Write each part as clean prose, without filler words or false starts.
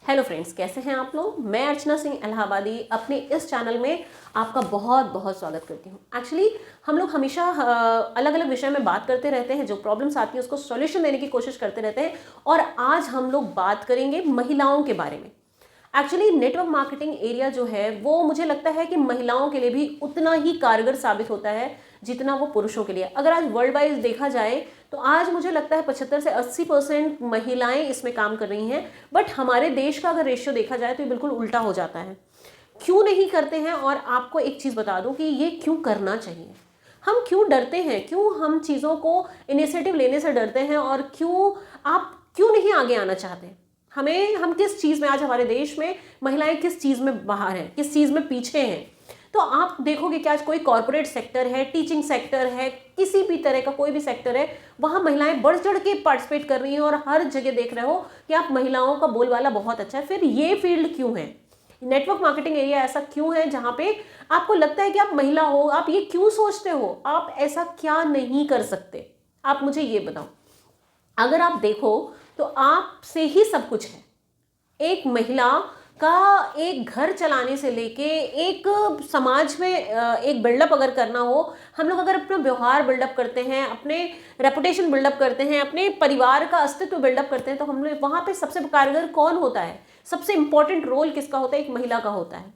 Hello friends, कैसे हैं आप लोग। मैं अर्चना सिंह इलाहाबादी अपने इस चैनल में आपका बहुत बहुत स्वागत करती हूँ। एक्चुअली हम लोग हमेशा अलग अलग विषय में बात करते रहते हैं, जो प्रॉब्लम्स आती है उसको सॉल्यूशन देने की कोशिश करते रहते हैं। और आज हम लोग बात करेंगे महिलाओं के बारे में। एक्चुअली नेटवर्क मार्केटिंग एरिया जो है वो मुझे लगता है कि महिलाओं के लिए भी उतना ही कारगर साबित होता है जितना वो पुरुषों के लिए। अगर आज वर्ल्ड वाइज देखा जाए तो आज मुझे लगता है 75 से 80% महिलाएं इसमें काम कर रही हैं। बट हमारे देश का अगर रेशियो देखा जाए तो ये बिल्कुल उल्टा हो जाता है। क्यों नहीं करते हैं, और आपको एक चीज़ बता दूं कि ये क्यों करना चाहिए। हम क्यों डरते हैं, क्यों हम चीज़ों को इनिशिएटिव लेने से डरते हैं, और आप क्यों नहीं आगे आना चाहते। हम किस चीज़ में आज हमारे देश में महिलाएं किस चीज़ में बाहर हैं, किस चीज़ में पीछे हैं। तो आप देखोगे कि आज कोई कॉर्पोरेट सेक्टर है, टीचिंग सेक्टर है, किसी भी तरह का कोई भी सेक्टर है, वहाँ महिलाएं बढ़ चढ़ के पार्टिसिपेट कर रही हैं। और हर जगह देख रहे हो कि आप महिलाओं का बोलबाला बहुत अच्छा है। फिर ये फील्ड क्यों है, नेटवर्क मार्केटिंग एरिया ऐसा क्यों है जहाँ पे आपको लगता है कि आप महिला हो, आप ये क्यों सोचते हो, आप ऐसा क्या नहीं कर सकते। आप मुझे ये बताओ। अगर आप देखो तो आपसे ही सब कुछ है। एक महिला का एक घर चलाने से लेके एक समाज में एक बिल्डअप अगर करना हो, हम लोग अगर अपना व्यवहार बिल्डअप करते हैं, अपने रेपुटेशन बिल्डअप करते हैं, अपने परिवार का अस्तित्व बिल्डअप करते हैं, तो हम लोग वहाँ पे सबसे कारगर कौन होता है, सबसे इंपॉर्टेंट रोल किसका होता है, एक महिला का होता है।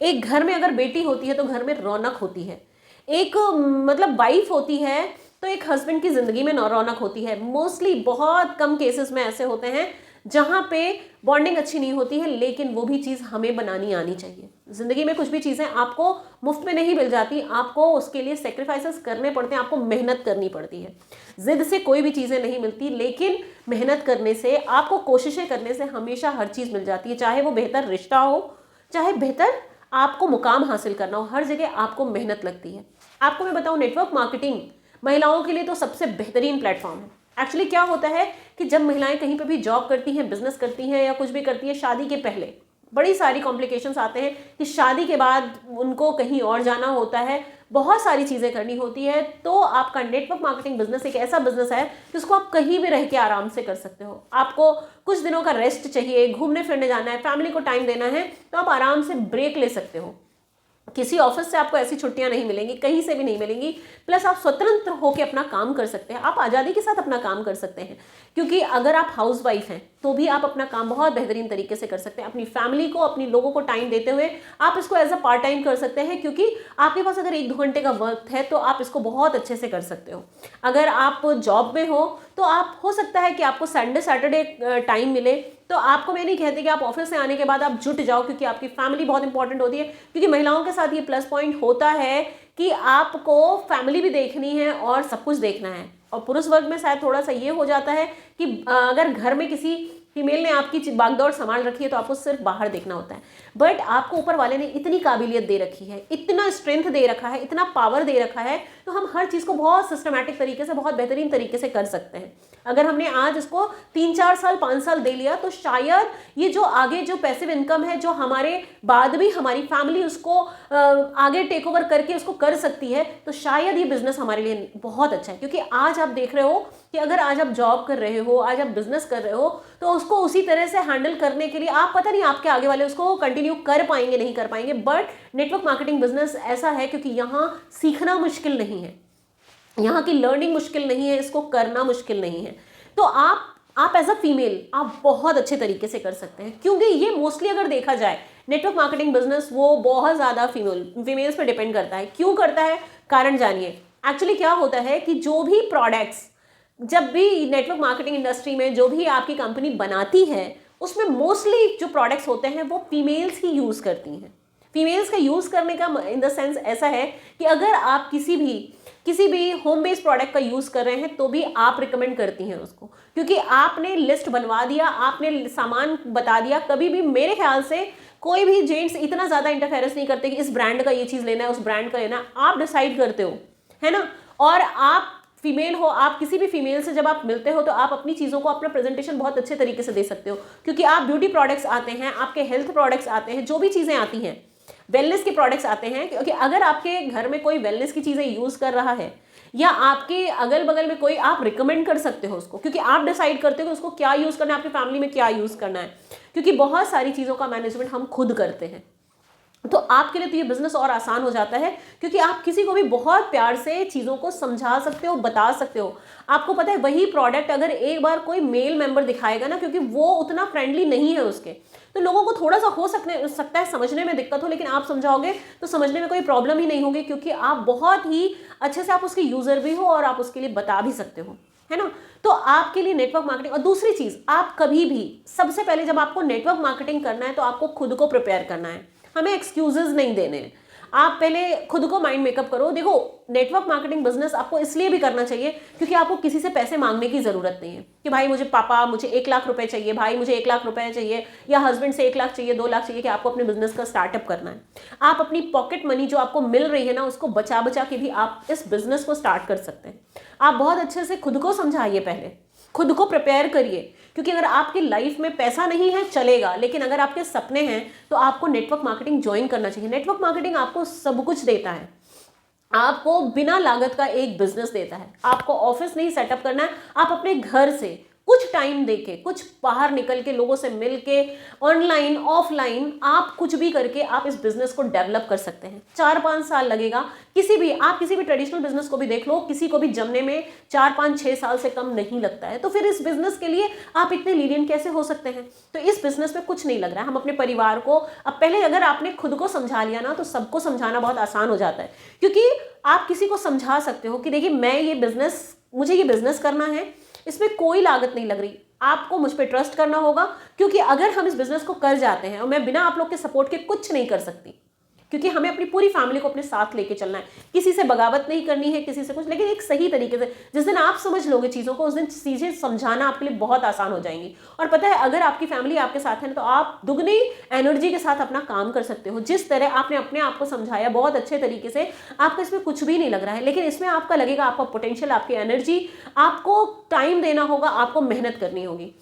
एक घर में अगर बेटी होती है तो घर में रौनक होती है। एक मतलब वाइफ होती है तो एक हस्बैंड की जिंदगी में रौनक होती है। मोस्टली बहुत कम केसेस में ऐसे होते हैं जहाँ पे बॉन्डिंग अच्छी नहीं होती है, लेकिन वो भी चीज़ हमें बनानी आनी चाहिए। ज़िंदगी में कुछ भी चीज़ें आपको मुफ्त में नहीं मिल जाती, आपको उसके लिए सेक्रीफाइसेस करने पड़ते हैं, आपको मेहनत करनी पड़ती है। जिद से कोई भी चीज़ें नहीं मिलती, लेकिन मेहनत करने से, आपको कोशिशें करने से हमेशा हर चीज़ मिल जाती है। चाहे वो बेहतर रिश्ता हो, चाहे बेहतर आपको मुकाम हासिल करना हो, हर जगह आपको मेहनत लगती है। आपको मैं बताऊँ, नेटवर्क मार्केटिंग महिलाओं के लिए तो सबसे बेहतरीन प्लेटफॉर्म है। एक्चुअली क्या होता है कि जब महिलाएं कहीं पे भी जॉब करती हैं, बिजनेस करती हैं या कुछ भी करती हैं, शादी के पहले बड़ी सारी कॉम्प्लिकेशंस आते हैं कि शादी के बाद उनको कहीं और जाना होता है, बहुत सारी चीज़ें करनी होती है। तो आपका नेटवर्क मार्केटिंग बिजनेस एक ऐसा बिजनेस है जिसको आप कहीं भी रह के आराम से कर सकते हो। आपको कुछ दिनों का रेस्ट चाहिए, घूमने फिरने जाना है, फैमिली को टाइम देना है, तो आप आराम से ब्रेक ले सकते हो। किसी ऑफिस से आपको ऐसी छुट्टियां नहीं मिलेंगी, कहीं से भी नहीं मिलेंगी। प्लस आप स्वतंत्र होकर अपना काम कर सकते हैं, आप आज़ादी के साथ अपना काम कर सकते हैं। क्योंकि अगर आप हाउसवाइफ हैं तो भी आप अपना काम बहुत बेहतरीन तरीके से कर सकते हैं। अपनी फैमिली को, अपनी लोगों को टाइम देते हुए आप इसको एज अ पार्ट टाइम कर सकते हैं, क्योंकि आपके पास अगर 1-2 घंटे का वक्त है तो आप इसको बहुत अच्छे से कर सकते हो। अगर आप जॉब में हो तो आप हो सकता है कि आपको संडे सैटरडे टाइम मिले, तो आपको मैं नहीं कहती कि आप ऑफिस से आने के बाद आप जुट जाओ, क्योंकि आपकी फैमिली बहुत इंपॉर्टेंट होती है। क्योंकि महिलाओं के साथ ये प्लस पॉइंट होता है कि आपको फैमिली भी देखनी है और सब कुछ देखना है। और पुरुष वर्ग में शायद थोड़ा सा ये हो जाता है कि अगर घर में किसी फीमेल ने आपकी बागडोर संभाल रखी है तो आपको सिर्फ बाहर देखना होता है। बट आपको ऊपर वाले ने इतनी काबिलियत दे रखी है, इतना स्ट्रेंथ दे रखा है, इतना पावर दे रखा है, तो हम हर चीज़ को बहुत सिस्टमैटिक तरीके से, बहुत बेहतरीन तरीके से कर सकते हैं। अगर हमने आज इसको 3-4 साल 5 साल दे लिया तो शायद ये जो आगे जो पैसिव इनकम है, जो हमारे बाद भी हमारी फैमिली उसको आगे टेक ओवर करके उसको कर सकती है, तो शायद ये बिजनेस हमारे लिए बहुत अच्छा है। क्योंकि आज आप देख रहे हो कि अगर आज आप जॉब कर रहे हो, आज आप बिजनेस कर रहे हो, तो उसको उसी तरह से हैंडल करने के लिए आप पता नहीं आपके आगे वाले उसको कंटिन्यू कर पाएंगे नहीं कर पाएंगे। बट नेटवर्क मार्केटिंग बिजनेस ऐसा है क्योंकि यहाँ सीखना मुश्किल नहीं है, यहाँ की लर्निंग मुश्किल नहीं है, इसको करना मुश्किल नहीं है। तो आप एज अ फीमेल आप बहुत अच्छे तरीके से कर सकते हैं। क्योंकि ये मोस्टली अगर देखा जाए नेटवर्क मार्केटिंग बिजनेस वो बहुत ज़्यादा फीमेल्स पे डिपेंड करता है। क्यों करता है, कारण जानिए। एक्चुअली क्या होता है कि जो भी प्रोडक्ट्स, जब भी नेटवर्क मार्केटिंग इंडस्ट्री में जो भी आपकी कंपनी बनाती है, उसमें मोस्टली जो प्रोडक्ट्स होते हैं वो फीमेल्स ही यूज़ करती हैं। फीमेल्स का यूज़ करने का इन द सेंस ऐसा है कि अगर आप किसी भी होम बेस्ड प्रोडक्ट का यूज़ कर रहे हैं तो भी आप रिकमेंड करती हैं उसको, क्योंकि आपने लिस्ट बनवा दिया, आपने सामान बता दिया। कभी भी मेरे ख्याल से कोई भी जेंट्स इतना ज़्यादा इंटरफेरेंस नहीं करते कि इस ब्रांड का ये चीज़ लेना है, उस ब्रांड का लेना है। आप डिसाइड करते हो, है ना। और आप फीमेल हो, आप किसी भी फीमेल से जब आप मिलते हो तो आप अपनी चीज़ों को, अपना प्रेजेंटेशन बहुत अच्छे तरीके से दे सकते हो। क्योंकि आप ब्यूटी प्रोडक्ट्स आते हैं, आपके हेल्थ प्रोडक्ट्स आते हैं, जो भी चीज़ें आती हैं, वेलनेस के प्रोडक्ट्स आते हैं। क्योंकि अगर आपके घर में कोई वेलनेस की चीज़ें यूज़ कर रहा है या आपके अगल बगल में कोई, आप रिकमेंड कर सकते हो उसको, क्योंकि आप डिसाइड करते हो कि उसको क्या यूज़ करना है, आपकी फैमिली में क्या यूज़ करना है। क्योंकि बहुत सारी चीज़ों का मैनेजमेंट हम खुद करते हैं। तो आपके लिए तो ये बिजनेस और आसान हो जाता है, क्योंकि आप किसी को भी बहुत प्यार से चीज़ों को समझा सकते हो, बता सकते हो। आपको पता है वही प्रोडक्ट अगर एक बार कोई मेल मेंबर दिखाएगा ना, क्योंकि वो उतना फ्रेंडली नहीं है उसके, तो लोगों को थोड़ा सा हो सकता है समझने में दिक्कत हो, लेकिन आप समझाओगे तो समझने में कोई प्रॉब्लम ही नहीं होगी, क्योंकि आप बहुत ही अच्छे से आप उसके यूज़र भी हो और आप उसके लिए बता भी सकते हो, है ना। तो आपके लिए नेटवर्क मार्केटिंग। और दूसरी चीज़, आप कभी भी सबसे पहले जब आपको नेटवर्क मार्केटिंग करना है तो आपको खुद को प्रिपेयर करना है, हमें एक्सक्यूजेस नहीं देने हैं। आप पहले खुद को माइंड मेकअप करो। देखो, नेटवर्क मार्केटिंग बिजनेस आपको इसलिए भी करना चाहिए क्योंकि आपको किसी से पैसे मांगने की जरूरत नहीं है कि भाई मुझे पापा मुझे 1 लाख रुपए चाहिए, भाई मुझे 1 लाख रुपए चाहिए, या हस्बैंड से 1 लाख चाहिए, 2 लाख चाहिए, कि आपको अपने बिजनेस का स्टार्टअप करना है। आप अपनी पॉकेट मनी जो आपको मिल रही है ना, उसको बचा बचा के भी आप इस बिजनेस को स्टार्ट कर सकते हैं। आप बहुत अच्छे से खुद को समझाइए, पहले खुद को प्रिपेयर करिए, क्योंकि अगर आपकी लाइफ में पैसा नहीं है चलेगा, लेकिन अगर आपके सपने हैं तो आपको नेटवर्क मार्केटिंग ज्वाइन करना चाहिए। नेटवर्क मार्केटिंग आपको सब कुछ देता है, आपको बिना लागत का एक बिजनेस देता है। आपको ऑफिस नहीं सेटअप करना है, आप अपने घर से कुछ टाइम देके, कुछ बाहर निकल के, लोगों से मिल के, ऑनलाइन ऑफलाइन, आप कुछ भी करके आप इस बिजनेस को डेवलप कर सकते हैं। 4-5 साल लगेगा। आप किसी भी ट्रेडिशनल बिजनेस को भी देख लो, किसी को भी जमने में 4-5-6 साल से कम नहीं लगता है। तो फिर इस बिजनेस के लिए आप इतने लीनियंट कैसे हो सकते हैं? तो इस बिजनेस में कुछ नहीं लग रहा है। हम अपने परिवार को, अब पहले अगर आपने खुद को समझा लिया ना, तो सबको समझाना बहुत आसान हो जाता है, क्योंकि आप किसी को समझा सकते हो कि देखिए मुझे ये बिजनेस करना है, इसमें कोई लागत नहीं लग रही, आपको मुझ पे ट्रस्ट करना होगा, क्योंकि अगर हम इस बिजनेस को कर जाते हैं, और मैं बिना आप लोग के सपोर्ट के कुछ नहीं कर सकती, क्योंकि हमें अपनी पूरी फैमिली को अपने साथ लेके चलना है, किसी से बगावत नहीं करनी है, किसी से कुछ, लेकिन एक सही तरीके से। जिस दिन आप समझ लोगे चीज़ों को, उस दिन चीज़ें समझाना आपके लिए बहुत आसान हो जाएंगी। और पता है, अगर आपकी फैमिली आपके साथ है तो आप दुगनी एनर्जी के साथ अपना काम कर सकते हो। जिस तरह आपने अपने आप को समझाया बहुत अच्छे तरीके से, आपको इसमें कुछ भी नहीं लग रहा है, लेकिन इसमें आपका लगेगा, आपका पोटेंशियल, आपकी एनर्जी, आपको टाइम देना होगा, आपको मेहनत करनी होगी,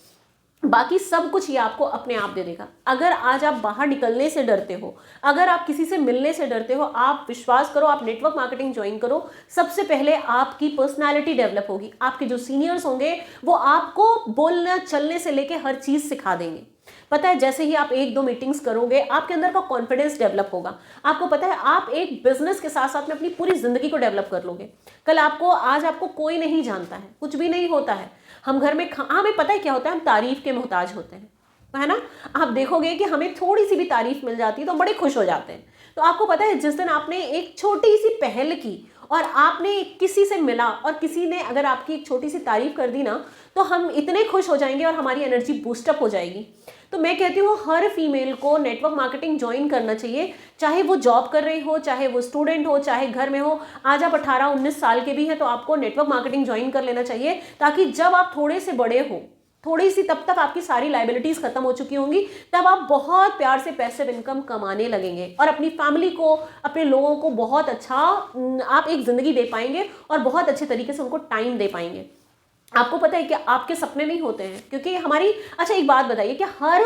बाकी सब कुछ ये आपको अपने आप दे देगा। अगर आज आप बाहर निकलने से डरते हो, अगर आप किसी से मिलने से डरते हो, आप विश्वास करो, आप नेटवर्क मार्केटिंग ज्वाइन करो। सबसे पहले आपकी पर्सनालिटी डेवलप होगी, आपके जो सीनियर्स होंगे वो आपको बोलना चलने से लेके हर चीज़ सिखा देंगे। पता है, जैसे ही आप 1-2 मीटिंग्स करोगे, आपके अंदर का कॉन्फिडेंस डेवलप होगा। आपको पता है, आप एक बिजनेस के साथ साथ में अपनी पूरी जिंदगी को डेवलप कर लोगे। आज आपको कोई नहीं जानता है, कुछ भी नहीं होता है। हम घर में हमें पता है क्या होता है, हम तारीफ के मोहताज होते हैं, है ना। आप देखोगे कि हमें थोड़ी सी भी तारीफ मिल जाती है तो बड़े खुश हो जाते हैं। तो आपको पता है, जिस दिन आपने एक छोटी सी पहल की और आपने किसी से मिला और किसी ने अगर आपकी एक छोटी सी तारीफ कर दी ना, तो हम इतने खुश हो जाएंगे और हमारी एनर्जी बूस्टअप हो जाएगी। तो मैं कहती हूँ, हर फीमेल को नेटवर्क मार्केटिंग ज्वाइन करना चाहिए, चाहे वो जॉब कर रही हो, चाहे वो स्टूडेंट हो, चाहे घर में हो। आज आप 18-19 साल के भी हैं तो आपको नेटवर्क मार्केटिंग ज्वाइन कर लेना चाहिए, ताकि जब आप थोड़े से बड़े हो, थोड़ी सी, तब तक आपकी सारी लाइबिलिटीज खत्म हो चुकी होंगी, तब आप बहुत प्यार से पैसिव इनकम कमाने लगेंगे और अपनी फैमिली को, अपने लोगों को बहुत अच्छा आप एक जिंदगी दे पाएंगे और बहुत अच्छे तरीके से उनको टाइम दे पाएंगे। आपको पता है कि आपके सपने नहीं होते हैं, क्योंकि अच्छा एक बात बताइए, क्या हर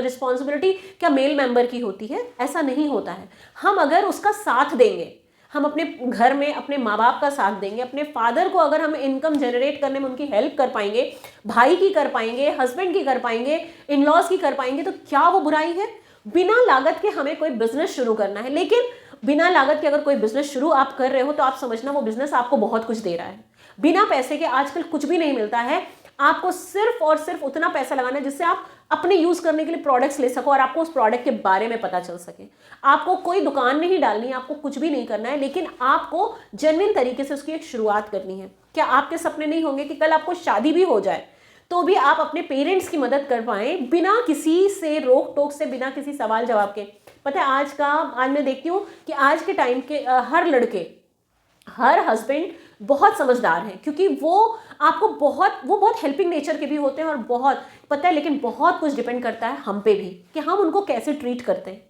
रिस्पॉन्सिबिलिटी क्या मेल मेंबर की होती है? ऐसा नहीं होता है। हम अगर उसका साथ देंगे, हम अपने घर में अपने माँ बाप का साथ देंगे, अपने फादर को अगर हम इनकम जनरेट करने में उनकी हेल्प कर पाएंगे, भाई की कर पाएंगे, हस्बैंड की कर पाएंगे, इन लॉज की कर पाएंगे, तो क्या वो बुराई है? बिना लागत के हमें कोई बिजनेस शुरू करना है, लेकिन बिना लागत के अगर कोई बिजनेस शुरू आप कर रहे हो तो आप समझना वो बिजनेस आपको बहुत कुछ दे रहा है। बिना पैसे के आजकल कुछ भी नहीं मिलता है। आपको सिर्फ और सिर्फ उतना पैसा लगाना है जिससे आप अपने यूज करने के लिए प्रोडक्ट्स ले सको और आपको उस प्रोडक्ट के बारे में पता चल सके। आपको कोई दुकान नहीं डालनी है, आपको कुछ भी नहीं करना है, लेकिन आपको जेन्युइन तरीके से उसकी एक शुरुआत करनी है। क्या आपके सपने नहीं होंगे कि कल आपको शादी भी हो जाए तो भी आप अपने पेरेंट्स की मदद कर पाए, बिना किसी से रोक टोक से, बिना किसी सवाल जवाब के? पता है, आज मैं देखती हूँ कि आज के टाइम के हर लड़के, हर हस्बैंड बहुत समझदार हैं, क्योंकि वो बहुत हेल्पिंग नेचर के भी होते हैं और बहुत पता है, लेकिन बहुत कुछ डिपेंड करता है हम पे भी कि हम उनको कैसे ट्रीट करते हैं।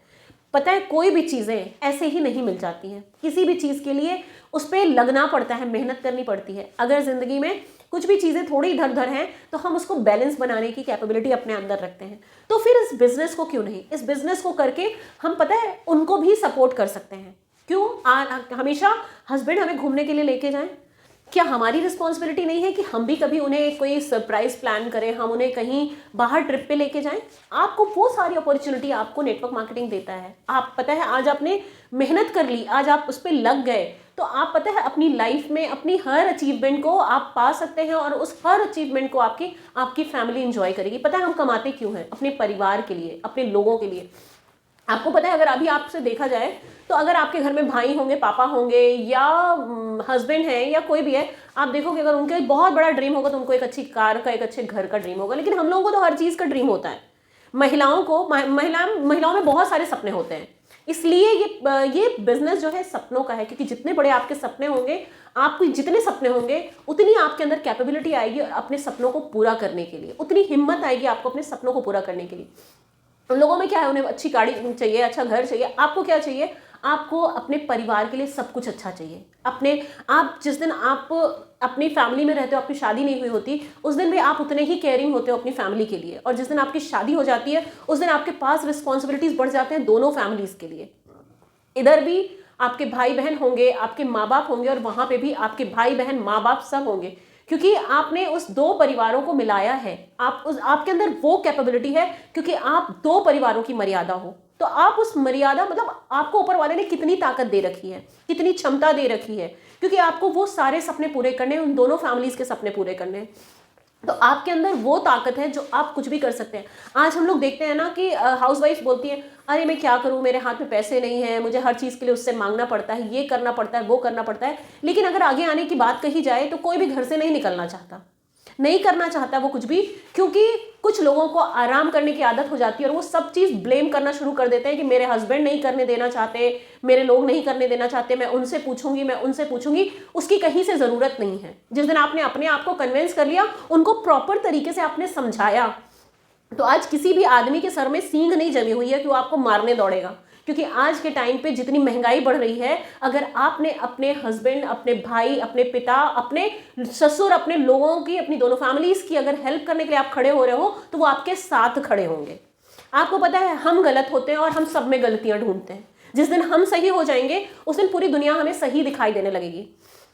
पता है, कोई भी चीज़ें ऐसे ही नहीं मिल जाती हैं, किसी भी चीज़ के लिए उस पर लगना पड़ता है, मेहनत करनी पड़ती है। अगर ज़िंदगी में कुछ भी चीज़ें थोड़ी इधर उधर हैं तो हम उसको बैलेंस बनाने की कैपेबिलिटी अपने अंदर रखते हैं। तो फिर इस बिज़नेस को क्यों नहीं, इस बिज़नेस को करके हम पता है उनको भी सपोर्ट कर सकते हैं। क्यों हमेशा हस्बैंड हमें घूमने के लिए लेके जाएं? क्या हमारी रिस्पॉन्सिबिलिटी नहीं है कि हम भी कभी उन्हें कोई सरप्राइज प्लान करें, हम उन्हें कहीं बाहर ट्रिप पे लेके जाएं? आपको वो सारी अपॉर्चुनिटी आपको नेटवर्क मार्केटिंग देता है। आप पता है आज आपने मेहनत कर ली, आज आप उस पर लग गए, तो आप पता है अपनी लाइफ में अपनी हर अचीवमेंट को आप पा सकते हैं और उस हर अचीवमेंट को आपकी फैमिली इंजॉय करेगी। पता है हम कमाते क्यों हैं? अपने परिवार के लिए, अपने लोगों के लिए। आपको पता है अगर अभी आपसे देखा जाए तो अगर आपके घर में भाई होंगे, पापा होंगे या हस्बैंड है या कोई भी है, आप देखोगे अगर उनका एक बहुत बड़ा ड्रीम होगा तो उनको एक अच्छी कार का, एक अच्छे घर का ड्रीम होगा। लेकिन हम लोगों को तो हर चीज़ का ड्रीम होता है। महिलाओं में बहुत सारे सपने होते हैं। इसलिए ये बिजनेस जो है सपनों का है, क्योंकि जितने बड़े आपके सपने होंगे, आपको जितने सपने होंगे उतनी आपके अंदर कैपेबिलिटी आएगी और अपने सपनों को पूरा करने के लिए उतनी हिम्मत आएगी आपको अपने सपनों को पूरा करने के लिए। उन लोगों में क्या है, उन्हें अच्छी गाड़ी चाहिए, अच्छा घर चाहिए। आपको क्या चाहिए? आपको अपने परिवार के लिए सब कुछ अच्छा चाहिए। आप जिस दिन आप अपनी फैमिली में रहते हो, आपकी शादी नहीं हुई होती, उस दिन भी आप उतने ही केयरिंग होते हो अपनी फैमिली के लिए, और जिस दिन आपकी शादी हो जाती है उस दिन आपके पास रिस्पॉन्सिबिलिटीज बढ़ जाते हैं दोनों फैमिलीज के लिए। इधर भी आपके भाई बहन होंगे, आपके माँ बाप होंगे, और वहां पे भी आपके भाई बहन माँ बाप सब होंगे, क्योंकि आपने उस दो परिवारों को मिलाया है। आपके अंदर वो कैपेबिलिटी है, क्योंकि आप दो परिवारों की मर्यादा हो। तो आप उस मर्यादा, मतलब आपको ऊपर वाले ने कितनी ताकत दे रखी है, कितनी क्षमता दे रखी है, क्योंकि आपको वो सारे सपने पूरे करने हैं, उन दोनों फैमिलीज के सपने पूरे करने हैं। तो आपके अंदर वो ताकत है जो आप कुछ भी कर सकते हैं। आज हम लोग देखते हैं ना कि हाउसवाइफ बोलती है, अरे मैं क्या करूं, मेरे हाथ में पैसे नहीं है, मुझे हर चीज़ के लिए उससे मांगना पड़ता है, ये करना पड़ता है, वो करना पड़ता है। लेकिन अगर आगे आने की बात कही जाए तो कोई भी घर से नहीं निकलना चाहता, नहीं करना चाहता वो कुछ भी, क्योंकि कुछ लोगों को आराम करने की आदत हो जाती है और वो सब चीज़ ब्लेम करना शुरू कर देते हैं कि मेरे हस्बैंड नहीं करने देना चाहते, मेरे लोग नहीं करने देना चाहते, मैं उनसे पूछूंगी। उसकी कहीं से ज़रूरत नहीं है। जिस दिन आपने अपने आप को कन्विंस कर लिया, उनको प्रॉपर तरीके से आपने समझाया, तो आज किसी भी आदमी के सर में सींग नहीं जमी हुई है कि वो आपको मारने दौड़ेगा। क्योंकि आज के टाइम पे जितनी महंगाई बढ़ रही है, अगर आपने अपने हस्बैंड, अपने भाई, अपने पिता, अपने ससुर, अपने लोगों की, अपनी दोनों फैमिलीज की अगर हेल्प करने के लिए आप खड़े हो रहे हो, तो वो आपके साथ खड़े होंगे। आपको पता है हम गलत होते हैं और हम सब में गलतियां ढूंढते हैं। जिस दिन हम सही हो जाएंगे उस दिन पूरी दुनिया हमें सही दिखाई देने लगेगी।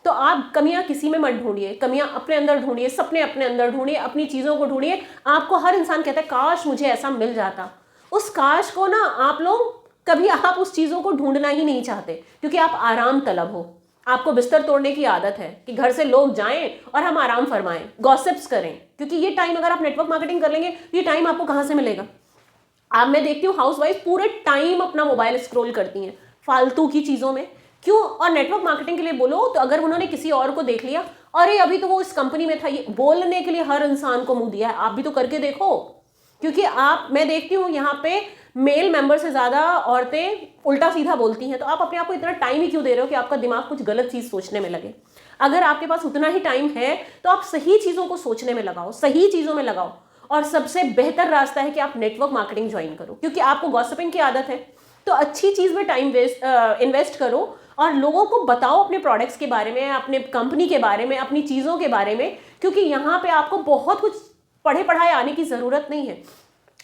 तो आप कमियां किसी में मत ढूंढिए, कमियां अपने अंदर ढूंढिए, सपने अपने अंदर ढूंढिए, अपनी चीज़ों को ढूंढिए। आपको हर इंसान कहता है काश मुझे ऐसा मिल जाता। उस काश को ना आप लोग कभी आप उस चीज़ों को ढूंढना ही नहीं चाहते, क्योंकि आप आराम तलब हो। आपको बिस्तर तोड़ने की आदत है कि घर से लोग जाएं और हम आराम फरमाएं, गॉसिप्स करें, क्योंकि ये टाइम अगर आप नेटवर्क मार्केटिंग कर लेंगे तो ये टाइम आपको कहाँ से मिलेगा? अब मैं देखती हूँ हाउसवाइफ पूरे टाइम अपना मोबाइल स्क्रॉल करती हैं फालतू की चीज़ों में। क्यों? और नेटवर्क मार्केटिंग के लिए बोलो तो अगर उन्होंने किसी और को देख लिया, अरे अभी तो वो इस कंपनी में था, ये बोलने के लिए हर इंसान को मुंह दिया है। आप भी तो करके देखो, क्योंकि मैं देखती हूँ यहाँ पे मेल मेंबर से ज़्यादा औरतें उल्टा सीधा बोलती हैं। तो आप अपने आप को इतना टाइम ही क्यों दे रहे हो कि आपका दिमाग कुछ गलत चीज़ सोचने में लगे? अगर आपके पास उतना ही टाइम है तो आप सही चीज़ों को सोचने में लगाओ, सही चीज़ों में लगाओ। और सबसे बेहतर रास्ता है कि आप नेटवर्क मार्केटिंग ज्वाइन करो, क्योंकि आपको गॉसिपिंग की आदत है। तो अच्छी चीज़ में टाइम इन्वेस्ट करो और लोगों को बताओ अपने प्रोडक्ट्स के बारे में, अपने कंपनी के बारे में, अपनी चीज़ों के बारे में, क्योंकि यहाँ पे आपको बहुत कुछ पढ़े पढ़ाए आने की ज़रूरत नहीं है।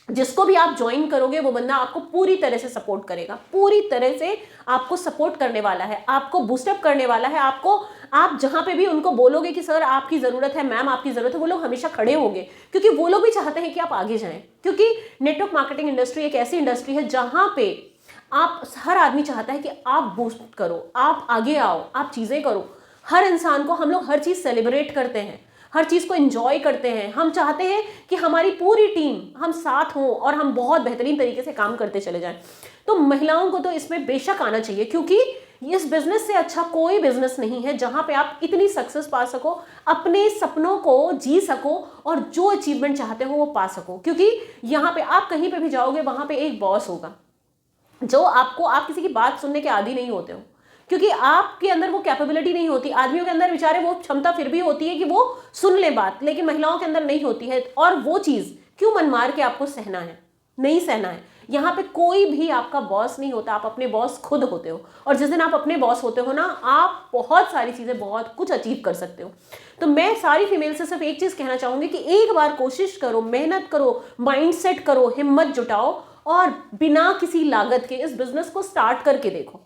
जिसको भी आप ज्वाइन करोगे वो बंदा आपको पूरी तरह से सपोर्ट करेगा, पूरी तरह से आपको सपोर्ट करने वाला है, आपको बूस्टअप करने वाला है। आप जहाँ पे भी उनको बोलोगे कि सर आपकी ज़रूरत है, मैम आपकी ज़रूरत है, वो लोग हमेशा खड़े होंगे, क्योंकि वो लोग भी चाहते हैं कि आप आगे जाएं। क्योंकि नेटवर्क मार्केटिंग इंडस्ट्री एक ऐसी इंडस्ट्री है जहाँ पे हर आदमी चाहता है कि आप बूस्ट करो, आप आगे आओ, आप चीज़ें करो। हर इंसान को हम लोग हर चीज़ सेलिब्रेट करते हैं, हर चीज़ को एंजॉय करते हैं। हम चाहते हैं कि हमारी पूरी टीम हम साथ हों और हम बहुत बेहतरीन तरीके से काम करते चले जाएं। तो महिलाओं को तो इसमें बेशक आना चाहिए, क्योंकि इस बिजनेस से अच्छा कोई बिजनेस नहीं है जहां पे आप इतनी सक्सेस पा सको, अपने सपनों को जी सको और जो अचीवमेंट चाहते हो वो पा सको। क्योंकि यहाँ पे आप कहीं पे भी जाओगे वहां पे एक बॉस होगा जो आप किसी की बात सुनने के आदी नहीं होते हो, क्योंकि आपके अंदर वो कैपेबिलिटी नहीं होती। आदमियों के अंदर बेचारे वो क्षमता फिर भी होती है कि वो सुन ले बात, लेकिन महिलाओं के अंदर नहीं होती है। और वो चीज़ क्यों मन मार के आपको सहना है? नहीं सहना है। यहाँ पे कोई भी आपका बॉस नहीं होता, आप अपने बॉस खुद होते हो। और जिस दिन आप अपने बॉस होते हो ना, आप बहुत सारी चीज़ें, बहुत कुछ अचीव कर सकते हो। तो मैं सारी फीमेल से सिर्फ एक चीज़ कहना चाहूँगी कि एक बार कोशिश करो, मेहनत करो, माइंडसेट करो, हिम्मत जुटाओ और बिना किसी लागत के इस बिजनेस को स्टार्ट करके देखो।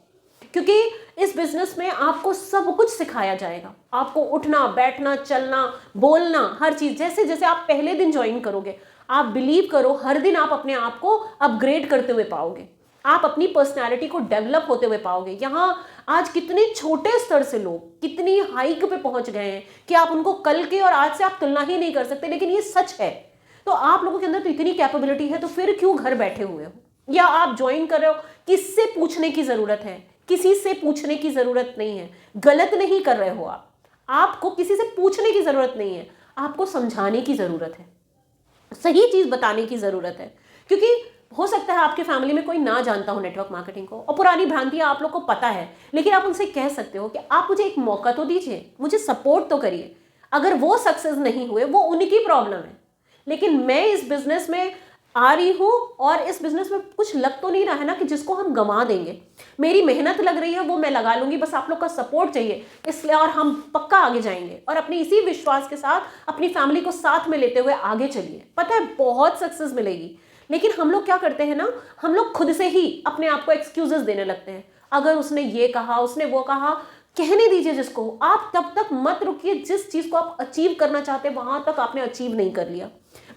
क्योंकि इस बिजनेस में आपको सब कुछ सिखाया जाएगा। आपको उठना, बैठना, चलना, बोलना, हर चीज। जैसे जैसे आप पहले दिन ज्वाइन करोगे, आप बिलीव करो हर दिन आप अपने आप को अपग्रेड करते हुए पाओगे, आप अपनी पर्सनालिटी को डेवलप होते हुए पाओगे। यहाँ आज कितने छोटे स्तर से लोग कितनी हाइक पे पहुंच गए हैं कि आप उनको कल के और आज से आप तुलना ही नहीं कर सकते, लेकिन ये सच है। तो आप लोगों के अंदर तो इतनी कैपेबिलिटी है, तो फिर क्यों घर बैठे हुए हो? या आप ज्वाइन कर रहे हो, किससे पूछने की जरूरत है? किसी से पूछने की जरूरत नहीं है। गलत नहीं कर रहे हो आप, आपको किसी से पूछने की जरूरत नहीं है, आपको समझाने की जरूरत है, सही चीज बताने की जरूरत है। क्योंकि हो सकता है आपके फैमिली में कोई ना जानता हो नेटवर्क मार्केटिंग को, और पुरानी भ्रांतियां आप लोग को पता है, लेकिन आप उनसे कह सकते हो कि आप मुझे एक मौका तो दीजिए, मुझे सपोर्ट तो करिए। अगर वो सक्सेस नहीं हुए, वो उनकी प्रॉब्लम है, लेकिन मैं इस बिजनेस में आ रही हूं और इस बिजनेस में कुछ लग तो नहीं रहा है ना कि जिसको हम गंवा देंगे। मेरी मेहनत लग रही है, वो मैं लगा लूंगी, बस आप लोग का सपोर्ट चाहिए इसलिए, और हम पक्का आगे जाएंगे। और अपने इसी विश्वास के साथ अपनी फैमिली को साथ में लेते हुए आगे चलिए। पता है बहुत सक्सेस मिलेगी, लेकिन हम लोग क्या करते हैं ना, हम लोग खुद से ही अपने आप को एक्सक्यूजेस देने लगते हैं। अगर उसने ये कहा, उसने वो कहा, कहने दीजिए जिसको। आप तब तक मत रुकिए जिस चीज को आप अचीव करना चाहते हैं वहां तक आपने अचीव नहीं कर लिया।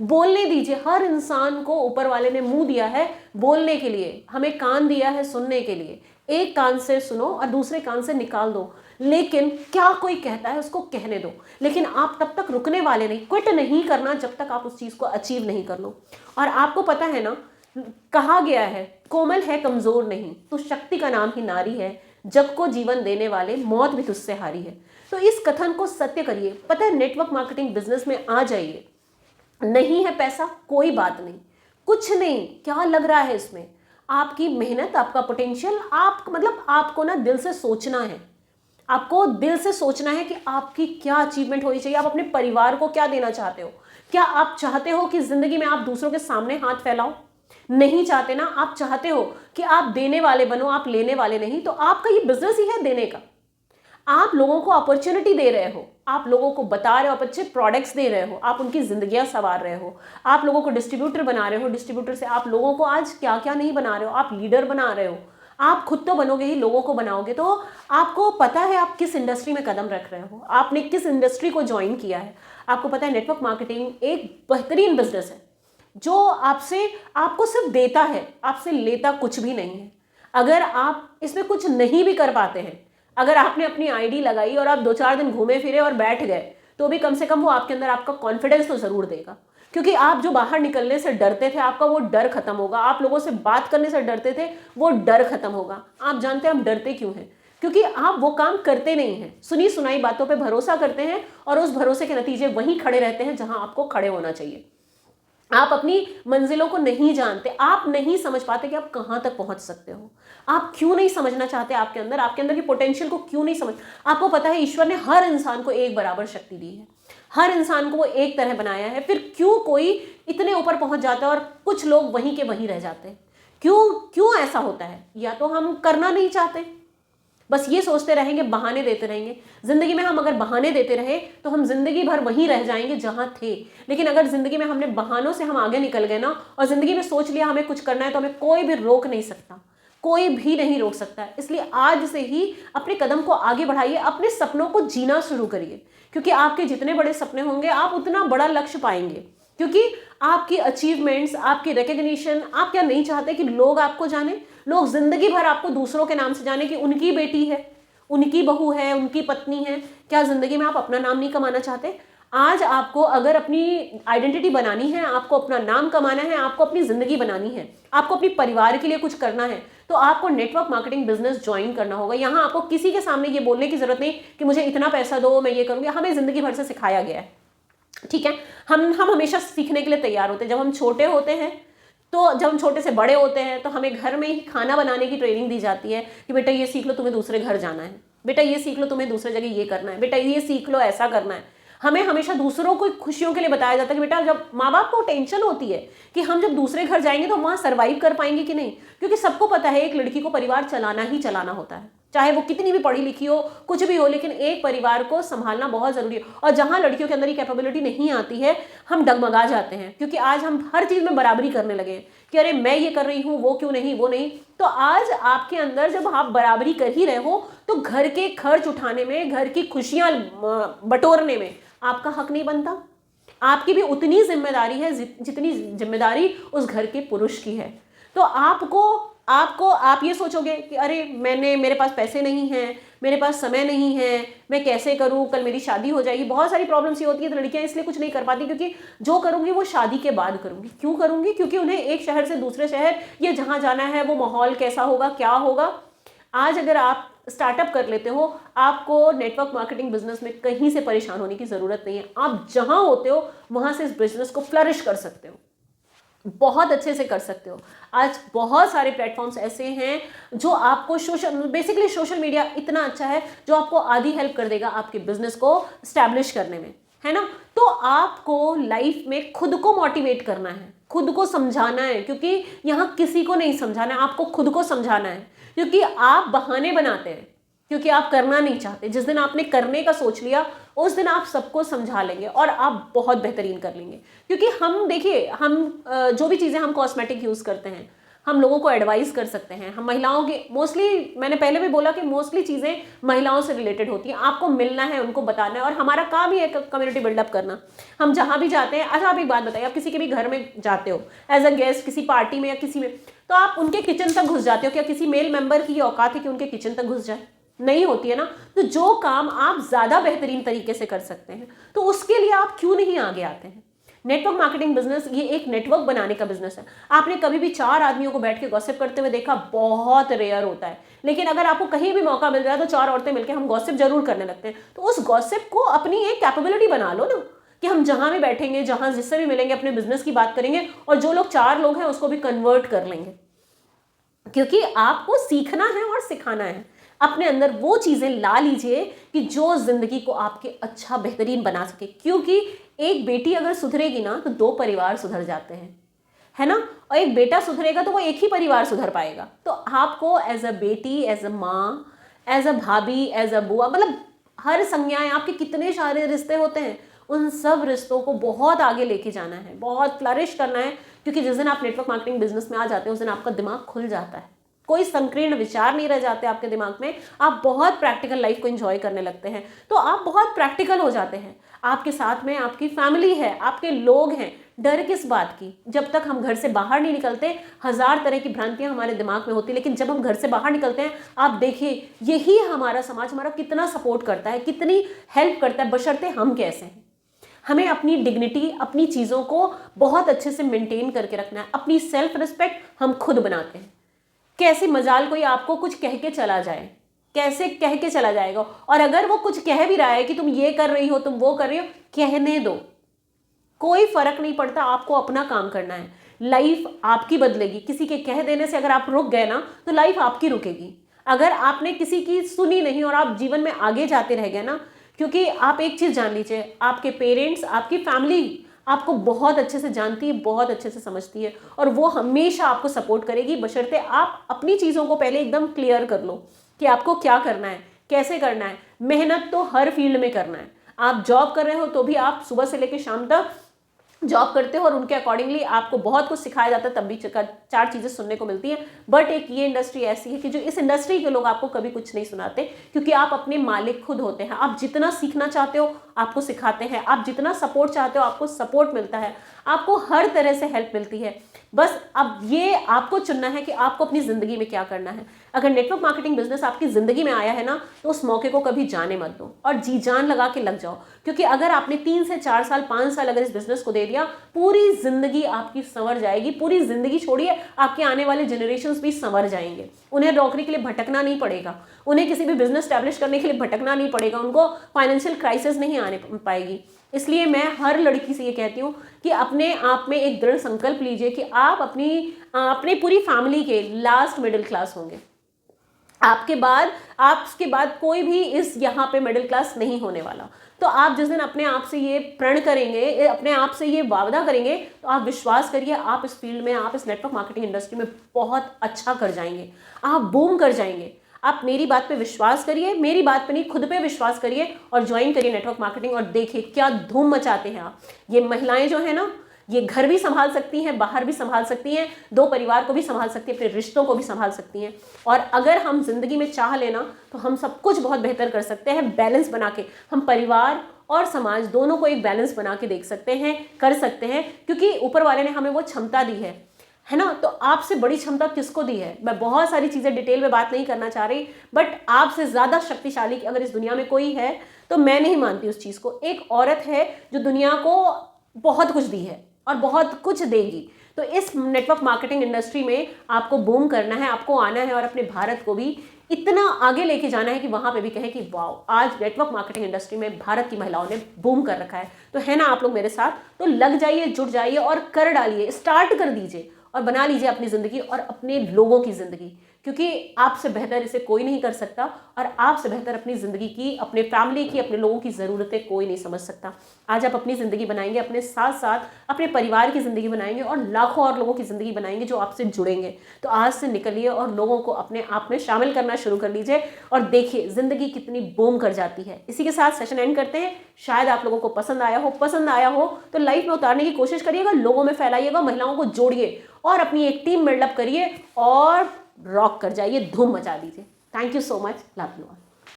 बोलने दीजिए। हर इंसान को ऊपर वाले ने मुंह दिया है बोलने के लिए, हमें कान दिया है सुनने के लिए। एक कान से सुनो और दूसरे कान से निकाल दो, लेकिन क्या कोई कहता है उसको कहने दो। लेकिन आप तब तक रुकने वाले नहीं, क्विट नहीं करना जब तक आप उस चीज को अचीव नहीं कर लो। और आपको पता है ना, कहा गया है कोमल है कमजोर नहीं, तो शक्ति का नाम ही नारी है, जग को जीवन देने वाले मौत भी तुझसे हारी है। तो इस कथन को सत्य करिए। पता है नेटवर्क मार्केटिंग बिजनेस में आ जाइए। नहीं है पैसा, कोई बात नहीं, कुछ नहीं, क्या लग रहा है इसमें? आपकी मेहनत, आपका पोटेंशियल, आप मतलब आपको ना दिल से सोचना है। आपको दिल से सोचना है कि आपकी क्या अचीवमेंट होनी चाहिए, आप अपने परिवार को क्या देना चाहते हो। क्या आप चाहते हो कि जिंदगी में आप दूसरों के सामने हाथ फैलाओ? नहीं चाहते ना। आप चाहते हो कि आप देने वाले बनो, आप लेने वाले नहीं। तो आपका ये बिजनेस ही है देने का। आप लोगों को अपॉर्चुनिटी दे रहे हो, आप लोगों को बता रहे हो, आप अच्छे प्रोडक्ट्स दे रहे हो, आप उनकी जिंदगियां संवार रहे हो, आप लोगों को डिस्ट्रीब्यूटर बना रहे हो, डिस्ट्रीब्यूटर से आप लोगों को आज क्या क्या नहीं बना रहे हो, आप लीडर बना रहे हो। आप खुद तो बनोगे ही, लोगों को बनाओगे। तो आपको पता है आप किस इंडस्ट्री में कदम रख रहे हो, आपने किस इंडस्ट्री को ज्वाइन किया है। आपको पता है नेटवर्क मार्केटिंग एक बेहतरीन बिजनेस है जो आपको सिर्फ देता है, आपसे लेता कुछ भी नहीं है। अगर आप इसमें कुछ नहीं भी कर पाते हैं, अगर आपने अपनी आईडी लगाई और आप 2-4 दिन घूमे फिरे और बैठ गए, तो भी कम से कम वो आपके अंदर आपका कॉन्फिडेंस तो जरूर देगा। क्योंकि आप जो बाहर निकलने से डरते थे, आपका वो डर खत्म होगा। आप लोगों से बात करने से डरते थे, वो डर खत्म होगा। आप जानते हैं हम डरते क्यों हैं? क्योंकि आप वो काम करते नहीं हैं, सुनी सुनाई बातों पे भरोसा करते हैं और उस भरोसे के नतीजे वहीं खड़े रहते हैं जहां आपको खड़े होना चाहिए। आप अपनी मंजिलों को नहीं जानते, आप नहीं समझ पाते कि आप कहां तक पहुंच सकते हो। आप क्यों नहीं समझना चाहते आपके अंदर की पोटेंशियल को क्यों नहीं समझ। आपको पता है ईश्वर ने हर इंसान को एक बराबर शक्ति दी है, हर इंसान को वो एक तरह बनाया है। फिर क्यों कोई इतने ऊपर पहुंच जाता है और कुछ लोग वहीं के वहीं रह जाते हैं? क्यों ऐसा होता है? या तो हम करना नहीं चाहते, बस ये सोचते रहेंगे, बहाने देते रहेंगे। जिंदगी में हम अगर बहाने देते रहे तो हम जिंदगी भर वहीं रह जाएंगे जहां थे। लेकिन अगर जिंदगी में हमने बहानों से हम आगे निकल गए ना, और जिंदगी में सोच लिया हमें कुछ करना है, तो हमें कोई भी रोक नहीं सकता, कोई भी नहीं रोक सकता। इसलिए आज से ही अपने कदम को आगे बढ़ाइए, अपने सपनों को जीना शुरू करिए। क्योंकि आपके जितने बड़े सपने होंगे, आप उतना बड़ा लक्ष्य पाएंगे। क्योंकि आपकी अचीवमेंट्स, आपकी रिकग्निशन, आप क्या नहीं चाहते कि लोग आपको जाने? लोग जिंदगी भर आपको दूसरों के नाम से जाने कि उनकी बेटी है, उनकी बहू है, उनकी पत्नी है। क्या जिंदगी में आप अपना नाम नहीं कमाना चाहते? आज आपको अगर अपनी आइडेंटिटी बनानी है, आपको अपना नाम कमाना है, आपको अपनी जिंदगी बनानी है, आपको अपने परिवार के लिए कुछ करना है, तो आपको नेटवर्क मार्केटिंग बिजनेस ज्वाइन करना होगा। यहाँ आपको किसी के सामने ये बोलने की जरूरत नहीं कि मुझे इतना पैसा दो, मैं ये करूंगी। हमें जिंदगी भर से सिखाया गया है, ठीक है। हम हमेशा सीखने के लिए तैयार होते हैं। जब हम छोटे होते हैं, तो जब हम छोटे से बड़े होते हैं, तो हमें घर में ही खाना बनाने की ट्रेनिंग दी जाती है कि बेटा ये सीख लो, तुम्हें दूसरे घर जाना है, बेटा ये सीख लो, तुम्हें दूसरे जगह ये करना है, बेटा ये सीख लो, ऐसा करना है। हमें हमेशा दूसरों को खुशियों के लिए बताया जाता है कि बेटा, जब माँ बाप को टेंशन होती है कि हम जब दूसरे घर जाएंगे तो हम वहाँ सर्वाइव कर पाएंगे कि नहीं। क्योंकि सबको पता है एक लड़की को परिवार चलाना ही चलाना होता है, चाहे वो कितनी भी पढ़ी लिखी हो, कुछ भी हो, लेकिन एक परिवार को संभालना बहुत ज़रूरी है। और जहाँ लड़कियों के अंदर ये कैपेबिलिटी नहीं आती है, हम डगमगा जाते हैं, क्योंकि आज हम हर चीज़ में बराबरी करने लगे हैं कि अरे मैं ये कर रही हूँ, वो क्यों नहीं, वो नहीं। तो आज आपके अंदर जब आप बराबरी कर ही रहे हो, तो घर के खर्च उठाने में, घर की खुशियाँ बटोरने में आपका हक नहीं बनता। आपकी भी उतनी जिम्मेदारी है जितनी जिम्मेदारी उस घर के पुरुष की है। तो आप ये सोचोगे कि अरे मेरे पास पैसे नहीं हैं, मेरे पास समय नहीं है, मैं कैसे करूं, कल मेरी शादी हो जाएगी। बहुत सारी प्रॉब्लम्स ये होती है, तो लड़कियां इसलिए कुछ नहीं कर पाती, क्योंकि जो करूंगी वो शादी के बाद करूंगी। क्यों करूंगी? क्योंकि उन्हें एक शहर से दूसरे शहर या जहां जाना है वो माहौल कैसा होगा, क्या होगा। आज अगर आप स्टार्टअप कर लेते हो, आपको नेटवर्क मार्केटिंग बिजनेस में कहीं से परेशान होने की जरूरत नहीं है। आप जहां होते हो वहां से इस बिजनेस को फ्लरिश कर सकते हो, बहुत अच्छे से कर सकते हो। आज बहुत सारे प्लेटफॉर्म्स ऐसे हैं जो आपको बेसिकली सोशल मीडिया इतना अच्छा है जो आपको आधी हेल्प कर देगा आपके बिजनेस को स्टैब्लिश करने में, है ना। तो आपको लाइफ में खुद को मोटिवेट करना है, खुद को समझाना है, क्योंकि यहाँ किसी को नहीं समझाना है, आपको खुद को समझाना है। क्योंकि आप बहाने बनाते हैं, क्योंकि आप करना नहीं चाहते। जिस दिन आपने करने का सोच लिया, उस दिन आप सबको समझा लेंगे और आप बहुत बेहतरीन कर लेंगे। क्योंकि हम देखिए, हम जो भी चीज़ें हम कॉस्मेटिक यूज़ करते हैं, हम लोगों को एडवाइस कर सकते हैं। हम महिलाओं के मोस्टली, मैंने पहले भी बोला कि मोस्टली चीज़ें महिलाओं से रिलेटेड होती हैं। आपको मिलना है, उनको बताना है, और हमारा काम ही है कम्युनिटी बिल्डअप करना। हम जहाँ भी जाते हैं, अच्छा आप एक बात बताइए, आप किसी के भी घर में जाते हो एज अ गेस्ट, किसी पार्टी में या किसी में, तो आप उनके किचन तक घुस जाते हो? क्या किसी मेल मेंबर की औकात है कि उनके किचन तक घुस जाए? नहीं होती है ना। तो जो काम आप ज़्यादा बेहतरीन तरीके से कर सकते हैं, तो उसके लिए आप क्यों नहीं आगे आते हैं। नेटवर्क मार्केटिंग बिजनेस ये एक नेटवर्क बनाने का बिजनेस है। आपने कभी भी 4 आदमियों को बैठ के गॉसिप करते हुए देखा? बहुत रेयर होता है। लेकिन अगर आपको कहीं भी मौका मिल रहा है तो 4 औरतें मिलकर हम गॉसिप जरूर करने लगते हैं। तो उस गॉसिप को अपनी एक कैपेबिलिटी बना लो ना, कि हम जहां भी बैठेंगे, जहां जिससे भी मिलेंगे, अपने बिजनेस की बात करेंगे, और जो लोग 4 लोग हैं उसको भी कन्वर्ट कर लेंगे। क्योंकि आपको सीखना है और सिखाना है। अपने अंदर वो चीजें ला लीजिए कि जो जिंदगी को आपके अच्छा बेहतरीन बना सके। क्योंकि एक बेटी अगर सुधरेगी ना, तो 2 परिवार सुधर जाते हैं, है ना। और एक बेटा सुधरेगा तो वो एक ही परिवार सुधर पाएगा। तो आपको एज अ बेटी, एज अ माँ, एज अ भाभी, एज अ बुआ, मतलब हर संज्ञाएं, आपके कितने सारे रिश्ते होते हैं, उन सब रिश्तों को बहुत आगे लेके जाना है, बहुत फ्लरिश करना है। क्योंकि जिस दिन आप नेटवर्क मार्केटिंग बिजनेस में आ जाते हैं, उस दिन आपका दिमाग खुल जाता है। कोई संकीर्ण विचार नहीं रह जाते आपके दिमाग में। आप बहुत प्रैक्टिकल लाइफ को एंजॉय करने लगते हैं। तो आप बहुत प्रैक्टिकल हो जाते हैं। आपके साथ में आपकी फैमिली है, आपके लोग हैं। डर किस बात की? जब तक हम घर से बाहर नहीं निकलते, 1000 तरह की भ्रांतियां हमारे दिमाग में होती, लेकिन जब हम घर से बाहर निकलते हैं, आप देखिए यही हमारा समाज हमारा कितना सपोर्ट करता है, कितनी हेल्प करता है, बशर्ते हम कैसे हैं। हमें अपनी डिग्निटी, अपनी चीज़ों को बहुत अच्छे से मेंटेन करके रखना है। अपनी सेल्फ रिस्पेक्ट हम खुद बनाते हैं। कैसी मजाल कोई आपको कुछ कह के चला जाए, कैसे कह के चला जाएगा। और अगर वो कुछ कह भी रहा है कि तुम ये कर रही हो, तुम वो कर रही हो, कहने दो, कोई फर्क नहीं पड़ता। आपको अपना काम करना है। लाइफ आपकी बदलेगी। किसी के कह देने से अगर आप रुक गए ना, तो लाइफ आपकी रुकेगी। अगर आपने किसी की सुनी नहीं और आप जीवन में आगे जाते रह गए ना, क्योंकि आप एक चीज जान लीजिए, आपके पेरेंट्स, आपकी फैमिली आपको बहुत अच्छे से जानती है, बहुत अच्छे से समझती है, और वो हमेशा आपको सपोर्ट करेगी, बशर्ते आप अपनी चीज़ों को पहले एकदम क्लियर कर लो कि आपको क्या करना है, कैसे करना है। मेहनत तो हर फील्ड में करना है। आप जॉब कर रहे हो तो भी आप सुबह से लेकर शाम तक जॉब करते हो और उनके अकॉर्डिंगली आपको बहुत कुछ सिखाया जाता है, तब भी 4 चीज़ें सुनने को मिलती हैं। बट एक ये इंडस्ट्री ऐसी है कि जो इस इंडस्ट्री के लोग आपको कभी कुछ नहीं सुनाते, क्योंकि आप अपने मालिक खुद होते हैं। आप जितना सीखना चाहते हो आपको सिखाते हैं, आप जितना सपोर्ट चाहते हो आपको सपोर्ट मिलता है, आपको हर तरह से हेल्प मिलती है। बस अब ये आपको चुनना है कि आपको अपनी ज़िंदगी में क्या करना है। अगर नेटवर्क मार्केटिंग बिजनेस आपकी ज़िंदगी में आया है ना, तो उस मौके को कभी जाने मत दो और जी जान लगा के लग जाओ। क्योंकि अगर आपने 3 से 4 साल, 5 साल अगर इस बिजनेस को दे दिया, पूरी ज़िंदगी आपकी संवर जाएगी। पूरी ज़िंदगी छोड़िए, आपके आने वाले जनरेशन्स भी संवर जाएंगे। उन्हें नौकरी के लिए भटकना नहीं पड़ेगा, उन्हें किसी भी बिजनेस स्टैब्लिश करने के लिए भटकना नहीं पड़ेगा, उनको फाइनेंशियल क्राइसिस नहीं आने पाएगी। इसलिए मैं हर लड़की से ये कहती हूँ कि अपने आप में एक दृढ़ संकल्प लीजिए कि आप अपनी पूरी फैमिली के लास्ट मिडिल क्लास होंगे। आपके बाद कोई भी इस यहाँ पे मिडिल क्लास नहीं होने वाला। तो आप जिस दिन अपने आप से ये प्रण करेंगे, अपने आप से ये वादा करेंगे, तो आप विश्वास करिए, आप इस फील्ड में, आप इस नेटवर्क मार्केटिंग इंडस्ट्री में बहुत अच्छा कर जाएंगे, आप बूम कर जाएंगे। आप मेरी बात पे विश्वास करिए, मेरी बात पे नहीं, खुद पे विश्वास करिए और ज्वाइन करिए नेटवर्क मार्केटिंग और देखिए क्या धूम मचाते हैं आप। ये महिलाएं जो है ना, ये घर भी संभाल सकती हैं, बाहर भी संभाल सकती हैं, दो परिवार को भी संभाल सकती हैं, अपने रिश्तों को भी संभाल सकती हैं। और अगर हम जिंदगी में चाह लेना तो हम सब कुछ बहुत बेहतर कर सकते हैं। बैलेंस बना के हम परिवार और समाज दोनों को एक बैलेंस बना के देख सकते हैं, कर सकते हैं, क्योंकि ऊपर वाले ने हमें वो क्षमता दी है ना। तो आपसे बड़ी क्षमता किसको दी है? मैं बहुत सारी चीजें डिटेल में बात नहीं करना चाह रही, बट आपसे ज्यादा शक्तिशाली अगर इस दुनिया में कोई है तो मैं नहीं मानती उस चीज को। एक औरत है जो दुनिया को बहुत कुछ दी है और बहुत कुछ देगी। तो इस नेटवर्क मार्केटिंग इंडस्ट्री में आपको बूम करना है, आपको आना है और अपने भारत को भी इतना आगे लेके जाना है कि वहां पे भी कहें कि वाओ, आज नेटवर्क मार्केटिंग इंडस्ट्री में भारत की महिलाओं ने बूम कर रखा है। तो है ना आप लोग मेरे साथ, तो लग जाइए, जुट जाइए और कर डालिए, स्टार्ट कर दीजिए और बना लीजिए अपनी जिंदगी और अपने लोगों की जिंदगी, क्योंकि आपसे बेहतर इसे कोई नहीं कर सकता और आपसे बेहतर अपनी जिंदगी की, अपने फैमिली की, अपने लोगों की ज़रूरतें कोई नहीं समझ सकता। आज आप अपनी ज़िंदगी बनाएंगे, अपने साथ साथ अपने परिवार की ज़िंदगी बनाएंगे और लाखों और लोगों की ज़िंदगी बनाएंगे जो आपसे जुड़ेंगे। तो आज से निकलिए और लोगों को अपने आप में शामिल करना शुरू कर लीजिए और देखिए ज़िंदगी कितनी बूम कर जाती है। इसी के साथ सेशन एंड करते हैं। शायद आप लोगों को पसंद आया हो तो लाइफ में उतारने की कोशिश करिएगा, लोगों में फैलाइएगा, महिलाओं को जोड़िए और अपनी एक टीम बिल्डअप करिए और रॉक कर जाइए, धूम मचा दीजिए। Thank you so much, love you all.